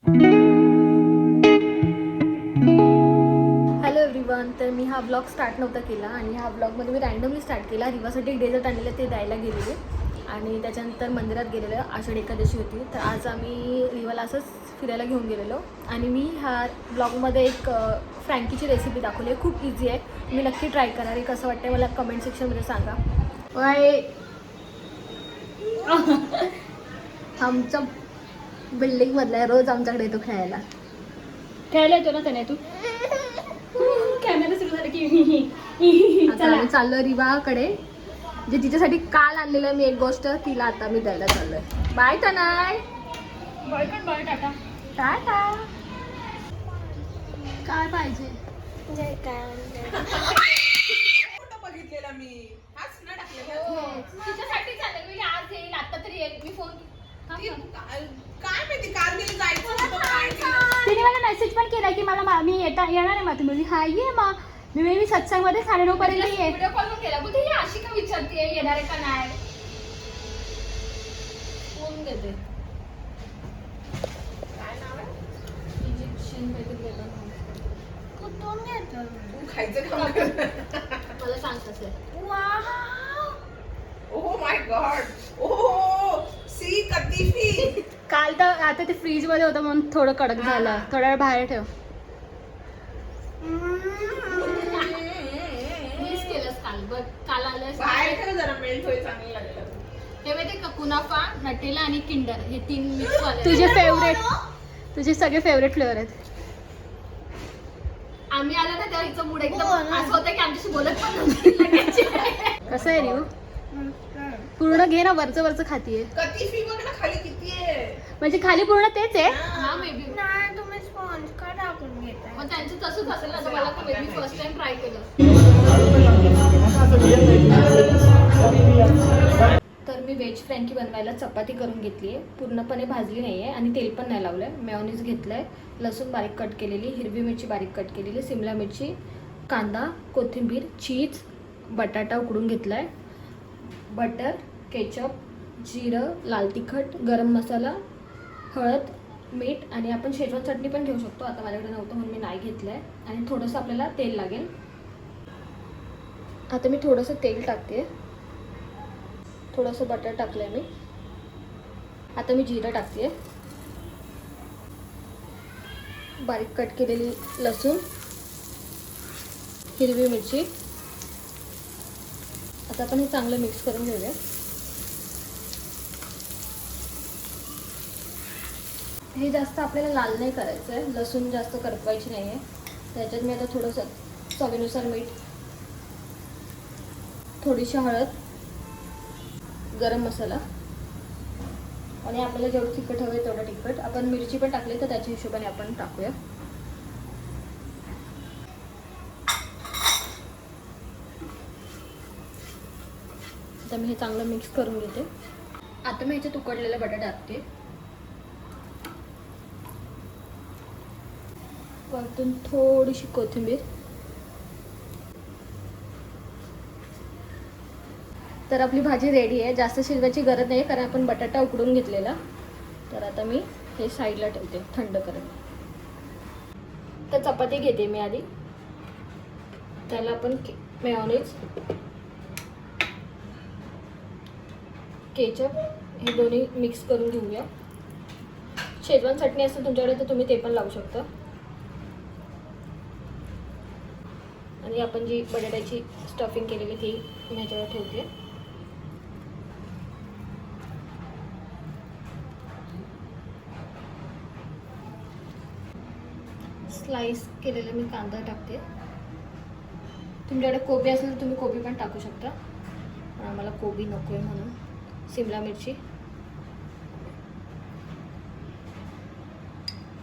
Hello everyone. तर मी हा blog start नव्हता केला आणि ह्या ब्लॉगमध्ये मी रँडमली स्टार्ट केला. रिवासाठी एक डेझर्ट आणलेलं ते द्यायला गेलेले आणि त्याच्यानंतर मंदिरात गेलेलं. आषाढी एकादशी होती तर आज आम्ही रिवाला असंच फिरायला घेऊन गेलेलो आणि मी ह्या ब्लॉगमध्ये एक फ्रँकीची रेसिपी दाखवली आहे. खूप इझी आहे, तुम्ही नक्की ट्राय करा. हे कसं वाटतं मला कमेंट सेक्शनमध्ये सांगा. वाय आमच्या बिल्डिंगमधला आहे, रोज आमच्याकडे येतो खेळायला येतो ना त्याने तू कॅमेरा सुरू झाला की आता आम्ही चाललो रिवाकडे, जे तिच्यासाठी काल आणलेलं मी एक गोष्ट तिला आता मी द्यायला चाललोय. बाय तनय. बळकट बळ टाटा टाटा. काय पाहिजे? बघितलेला मी हाच ना टाकलेला. तिच्यासाठी चालेल मी आज येईल आता तरी येईल मी फोन काय माहिती काल तिला जायचं होतं काय केलं? तिने मला मेसेज पण केला की मला मी येणार आहे मग तुम्ही हा ये मग मी सत्संगमध्ये 9:30 पर्यंत ये. व्हिडिओ कॉल पण केला बोलते ही अशी का विचारते येणार आहे का नाही. फोन देते. काय नाव आहे? इजिप्शियन काहीतरी वेगळं नाव. कुठून घेतलं तू खायचं काम कर. मला सांग कसं आहे. Oh my God. ओह सी कतिफी. काल तर आता ते फ्रीज मध्ये होतं म्हणून थोडं कडक झालं. थोडा वेळ बाहेर ठेव. मिस केलंस काल बघ. काल आलंस बाहेर ठेव जरा मेल्ट होईल चांगलं लागेल. हे माहिती का, कुनाफा, नटेला आणि किंडर हे 3 मिक्स वाले. तुझे सगळे फेवरेट फ्लेवर आहेत. आम्ही आलो ना तेव्हा हिचं मूड एकदम असं होतं की आमच्याशी बोलत पण नव्हती. कसं आहे रिव? पूर्ण घे ना, वरचं खातीये. कतिफी बघ ना खाली किती आहे. म्हणजे खाली पूर्ण तेच आहे. हा मे बी. नाही तुम्ही स्पॉन्ज का टाकून घेताय? मग त्यांचं तसंच असेल ना. तर मला तर may be first time try केलं. तर मी व्हेज फ्रँकी बनवायला चपाती करून घेतली आहे. पूर्णपणे भाजली नाही आहे आणि तेल पण नाही लावलं आहे. मेयोनीज घेतलं आहे, लसूण बारीक कट केलेली, हिरवी मिरची बारीक कट केलेली, सिमला मिरची, कांदा, कोथिंबीर, चीज, बटाटा उकडून घेतला आहे, बटर, केचप, जिरं, लाल तिखट, गरम मसाला, हळद, मीठ आणि आपण शेजवान चटणी पण घेऊ शकतो. आता माझ्याकडे नव्हतं म्हणून मी नाही घेतलं आहे. आणि थोडंसं आपल्याला तेल लागेल. आता मी थोडंसं तेल टाकते, थोडंसं बटर टाकलं आहे मी. आता मी जिरं टाकते, बारीक कट केलेली लसूण, हिरवी मिरची. आता आपण हे चांगलं मिक्स करून घेऊया. हे जास्त आपल्याला लाल नाही करायचं आहे, लसूण जास्त करपवायची नाही आहे. त्याच्यात मी आता थोडंसं चवीनुसार मीठ, थोडीशी हळद, गरम मसाला आणि आपल्याला जेवढं तिखट हवं आहे तेवढं तिखट. आपण मिरची पण टाकली तर त्याच्या हिशोबाने आपण टाकूया. आता मी हे चांगलं मिक्स करून घेते. आता मी ह्याच्यात उकडलेला बटाटा टाकते. वरतून थोडीशी कोथिंबीर. तर आपली भाजी रेडी आहे. जास्त शिजवायची गरज नाही कारण आपण बटाटा उकडून घेतलेला. तर आता मी हे साईडला ठेवते थंड करत. तर चपाती घेते मी आधी. त्याला आपण मेयोनीज, केचप हे दोन्ही मिक्स करून घेऊया. शेजवान चटणी असेल तुमच्याकडे तर तुम्ही ते पण लावू शकता. आणि आपण जी बटाट्याची स्टफिंग केलेली ती मी ह्याच्यावर ठेवते. स्लाइस केलेला मी कांदा टाकते. तुमच्याकडे कोबी असेल तर तुम्ही कोबी पण टाकू शकता, पण आम्हाला कोबी नको आहे म्हणून. सिमला मिरची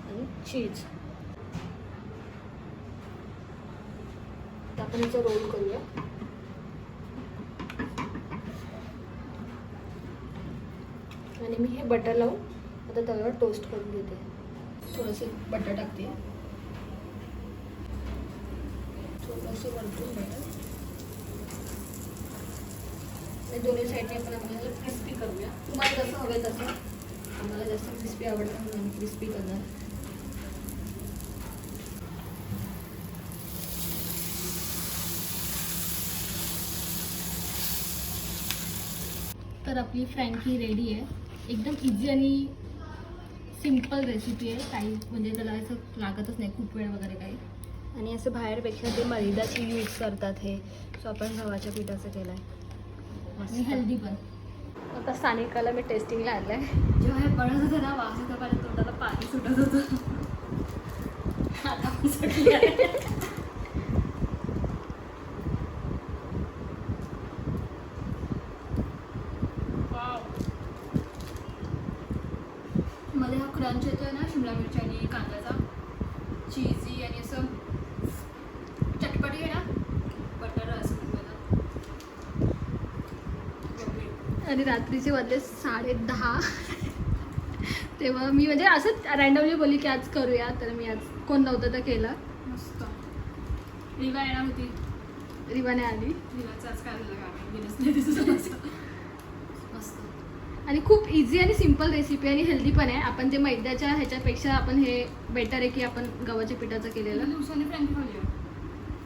आणि चीज. आपण याचं रोल करूया. आणि मी हे बटर लावून आता तव्यावर टोस्ट करून घेते. थोडंसं बटर टाकते, थोडंसं वरतून बटर. दोन्ही साईडने आपण आपल्याला क्रिस्पी करूया. तुम्हाला जसं हवे तसं. आम्हाला जास्त क्रिस्पी आवडतं म्हणून आम्ही क्रिस्पी करणार. तर आपली फ्रँकी रेडी आहे. एकदम इझी आणि सिम्पल रेसिपी आहे. काही म्हणजे त्याला असं लागतच नाही खूप वेळ वगैरे काही. आणि असं बाहेरपेक्षा ते मैदाची यूज करतात हे. सो आपण गव्हाच्या पिठाचं केलं आहे आणि हेल्दी पण. आता सानिकाला मी टेस्टिंगला आणलं आहे. जेव्हा हे बनत होतं ना वास होता माझ्या तोंडाला पाणी सुटत होतं. आता पण सुटली आहे. मध्ये हा क्रंच येतोय ना शिमला मिरची आणि कांद्याचा, चीजी आणि असं चटपटी आहे ना, बटर असं आणि रात्रीचे वाजले 10:30. तेव्हा मी म्हणजे असंच रँडमली बोलली की आज करूया, तर मी आज कोण नव्हतं तर केलं. मस्त. रिवा येणार होती, रिवाने आली. रिवाचं आज काय झालं का गेलंच नाही तिचं. मस्त आणि खूप इझी आणि सिम्पल रेसिपी आणि हेल्दी पण आहे. आपण जे मैद्याच्या ह्याच्यापेक्षा आपण हे बेटर आहे की आपण गव्हाच्या पिठाचं केलेलं. दिवसांनी फ्रँकी खाल्ली.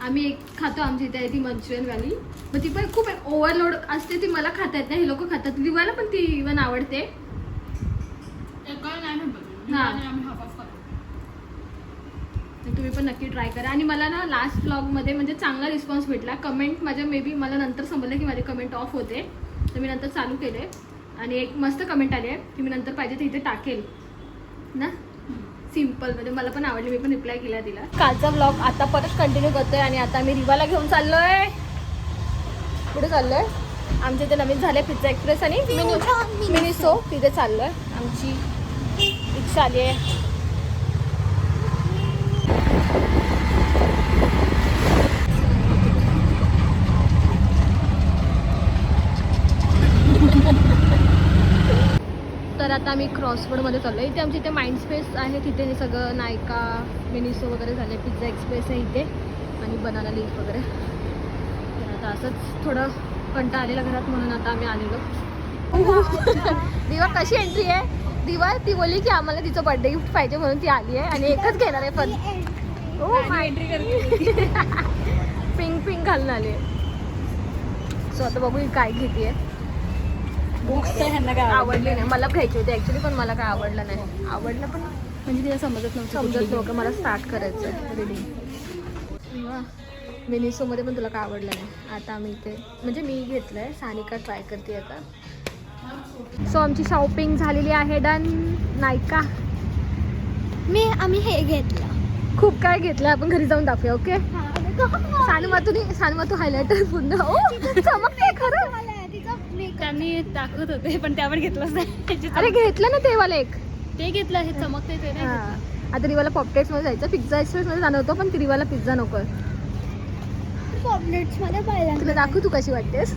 आम्ही एक खातो, आमच्या इथे आहे ती मंचुरियनवाली, मग ती पण खूप ओव्हरलोड असते, ती मला खाता येत नाही, हे लोक खातात. रिवाला पण ती इव्हन आवडते. एका नाही म्हणतो हां. आम्ही हाफ हाफ खातो. तुम्ही पण नक्की ट्राय करा. आणि मला ना लास्ट व्लॉगमध्ये म्हणजे चांगला रिस्पॉन्स भेटला. कमेंट माझ्या मे बी मला नंतर समजलं की माझे कमेंट ऑफ होते, तर मी नंतर चालू केले आणि एक मस्त कमेंट आली आहे की मी नंतर पाहिजे तर इथे टाकेल ना. सिम्पल म्हणजे मला पण आवडली, मी पण रिप्लाय केला तिला. कालचा व्लॉग आता परत कंटिन्यू करतोय आणि आता मी रिवाला घेऊन चाललोय. कुठे चाललोय? आमच्या इथे नवीन झाले पिझ्झा एक्सप्रेस आणि मिनिसो, तिथे चाललोय. आमची रिक्षा आली आहे. तर आता आम्ही क्रॉसरोडमध्ये चाललो आहे. इथे आमच्या इथे माइंड स्पेस आहे, तिथे हे सगळं नायका, मिनिसो वगैरे झाले. पिझ्झा एक्सप्रेस आहे इथे आणि बनाना लीफ वगैरे. तर आता असंच थोडं कंटाळा आलेला घरात म्हणून आता आम्ही आलेलो. दिवा कशी एंट्री आहे? दिवा ती बोलली की आम्हाला तिचं बर्थडे गिफ्ट पाहिजे म्हणून ती आली आहे आणि एकच घेणार आहे पण. हो एंट्री करते. पिंक घालून आली आहे. सो आता बघू ही काय घेते. बुक्स तर ह्यांना काय आवडली नाही. मला घ्यायची होती ॲक्च्युली, पण मला काय आवडलं नाही. आवडलं पण म्हणजे तिला समजत नव्हतं मला स्टार्ट करायचं आहे रीडिंग. मिनिसोमध्ये पण तुला काय आवडलं नाही. आता आम्ही इथे म्हणजे मी घेतलं आहे, सानिका ट्राय करते आता. सो आमची शॉपिंग झालेली आहे, डन. नायका आम्ही हे घेतलं, खूप काय घेतलं. आपण घरी जाऊन दाखवूया. ओके. सानू हायलायटर पूर्ण चमकते खरं. त्यांनी दाखवत होते पण त्यावर घेतलंच नाही. अरे घेतलं ना ते वाला एक, ते घेतलं. हे चमकते ते नाही. आता रिवाला पॉपलेट्स मध्ये जायचं, पिझ्झा एक्सप्रेस मध्ये जाणं होतं, पण ती रिवाला पिझ्झा नकोय. पॉपलेट्स मध्ये पाहिलं तुला दाखवू, तू कशी वाटतेस.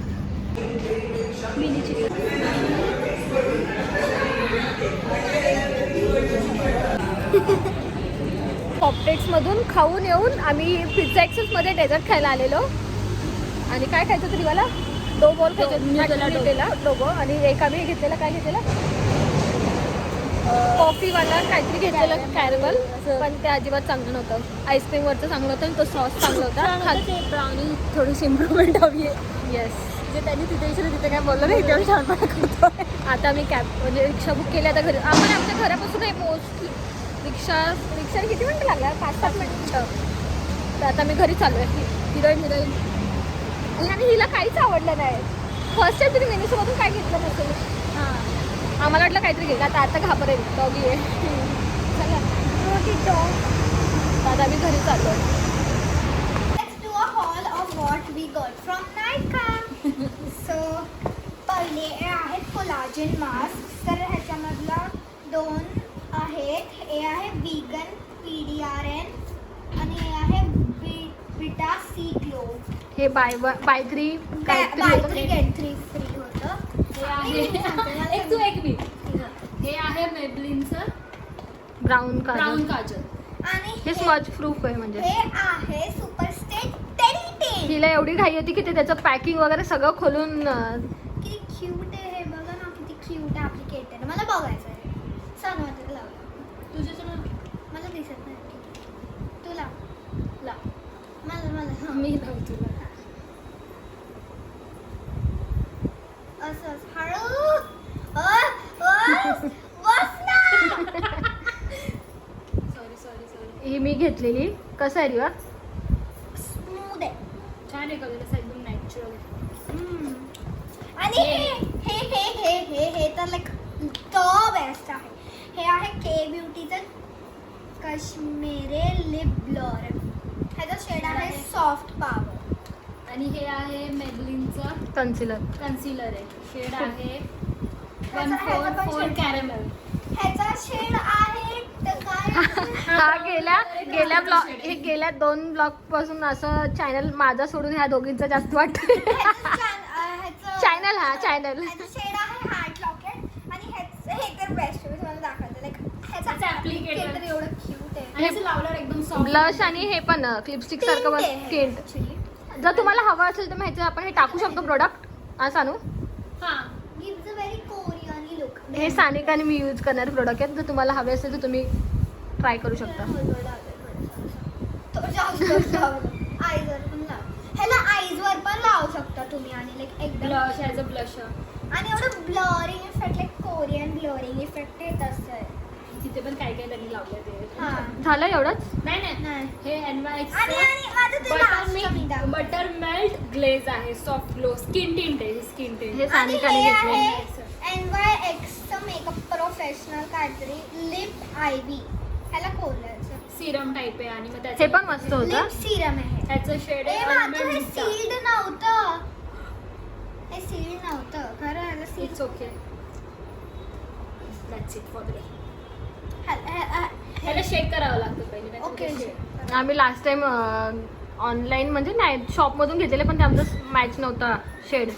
पॉपलेट्स मधून खाऊन येऊन आम्ही पिझ्झा एक्सप्रेस मध्ये डेझर्ट खायला आलेलो. आणि काय खायचं तरी मला डो बॉल खायचा, डोबो. आणि एक आम्ही घेतलेला, काय घेतलेला, कॉफीवाला काहीतरी घेतलेलं कॅरमल, पण ते अजिबात चांगलं नव्हतं. आईस्क्रीमवरचं चांगलं होतं आणि तो सॉस चांगला होता. ब्राउनी थोडीशी इम्प्रूव्हमेंट हवी आहे. येस, जे त्यांनी तिथे विचारलं तिथे काय बोललं नाही, तेवढं छानपणा करतो. आता मी कॅब म्हणजे रिक्षा बुक केली. आता घरी आपण आमच्या घरापासून आहे मोस्टली. रिक्षाने किती मिनटं लागला? 5-7 मिनटं. तर आता मी घरी चालू आहे. हिरोईन आणि हिला काहीच आवडलं नाही. फर्स्ट टाइम तिने मिनिसोमधून काय घेतलं नसेल. हां, आम्हाला वाटलं काहीतरी घेतलं. आता घाबरेल, डॉगी आहे. चला आता आम्ही घरी चाललो आहे. Let's do a haul of what we got from Nykaa. So, पहिले आहेत कोलाजन मास्क. तर ह्याच्यामधला 2 आहेत. हे आहे व्हीगन PDRN आणि हे आहे विटा सी ग्लो. हे बाय 3 बाय 3 गेट 3 फ्री होतं. हे आहे मेबलिनचं ब्राऊन काजल. आणि हे स्मज प्रूफ आहे म्हणजे. हे आहे सुपर स्टे टेरी टेन. हिला एवढी घाई होती की ते त्याचं पॅकिंग वगैरे सगळं खोलून. किती क्यूट आहे हे बघा ना, किती क्यूट ॲप्लिकेटेड. मला बघायचं आहे. सांग मला लावलं तुझ्याचं मला दिसत नाही. तुला लाव. मला मी लावतो. असंच हळू ही मी घेतलेली. कसं आहे रिवा? स्मूथ आहे. छान आहे कलर असा एकदम नॅचरल. आणि हे तर लाईक द बेस्ट आहे. हे आहे के ब्युटीचं काश्मीरी लिप ब्लर. ह्याचा शेड आहे सॉफ्ट पॉवर. आणि हे आहे मेबलिनचं कन्सिलर. कन्सिलर आहे. शेड आहे ह्याचा पण 144 shade. कॅरमल. ह्याचा शेड आहे तर काय हा गेल्या 2 ब्लॉग पासून असं चॅनल माझा सोडून ह्या दोघींचा जास्त वाटतं. Channel channel. शेड आहे हार्ट लॉकेट. आणि हे तर बेस्ट. मी तुम्हाला दाखवते लाईक ह्याचा ह्याचं applicator. तर एवढं क्यूट आहे. आणि असं लावल्यावर एकदम सॉफ्ट. ब्लश आणि हे पण लिपस्टिक सारखं बस टिंट. जर तुम्हाला हवं असेल तर ह्याचं आपण हे टाकू शकतो प्रोडक्ट. हा सानू, हां. Gives a very Korean look. हे सानिका आणि मी यूज करणारे प्रोडक्ट आहेत. जर तुम्हाला हवे असेल तर तुम्ही ट्राय करू शकता. आईजवर पण लाव. ह्याला आईजवर पण लावू शकता तुम्ही. आणि लाईक एकदम ब्लश ॲज अ ब्लश. आणि एवढं blurring effect like Korean blurring effect येत असं. तिथे पण काय काय त्यांनी लावलं ते. हा. झालं एवढंच? नाही नाही नाही. हे NYX आणि माझं ते last मी दाखवते. बटर मेल्ट ग्लेज आहे. सॉफ्ट ग्लो स्किन टिंट आहे. Skin tint. हे आणि सानिकाने हे घेतले. आहे NYXचं मेकअप प्रोफेशनल काहीतरी लिप आयव्ही. ह्याला खोलायचं. सिरम टाईप आहे. आणि मग हे त्याचं पण मस्त होतं. लिप सिरम आहे. त्याचं शेड ए आहे माझं हे almond चा. सील्ड नव्हतं. हे सील्ड नव्हतं खरं. ह्याला sealed It's okay. That's it for the day. ह्याला शेक करावं लागतं पहिले. त्याचं ओके. ते shade. आम्ही लास्ट टाइम ऑनलाईन म्हणजे नाही शॉपमधून घेतलेले पण ते आमचं मॅच नव्हता शेड.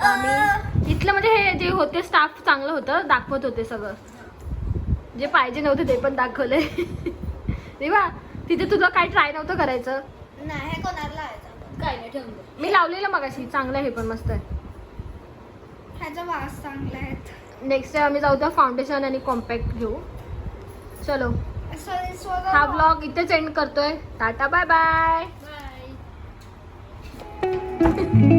आम्ही इथलं म्हणजे हे जे होते स्टाफ चांगलं होतं. दाखवत होते सगळं. जे पाहिजे नव्हते ते पण दाखवले. तेव्हा तिथे तुझं काय ट्राय नव्हतं करायचं. नाही. हे कोणाला लावायचं? काय नाही ठेवून दे. मी लावलेलं मगाशी. चांगलं आहे हे पण मस्त आहे. ह्याचा वास चांगला आहे. नेक्स्ट टाइम आम्ही जाऊ तर फाउंडेशन आणि कॉम्पॅक्ट घेऊ. चलो So this was a हा ब्लॉग इथेच एंड करतोय. Tata bye bye. Bye.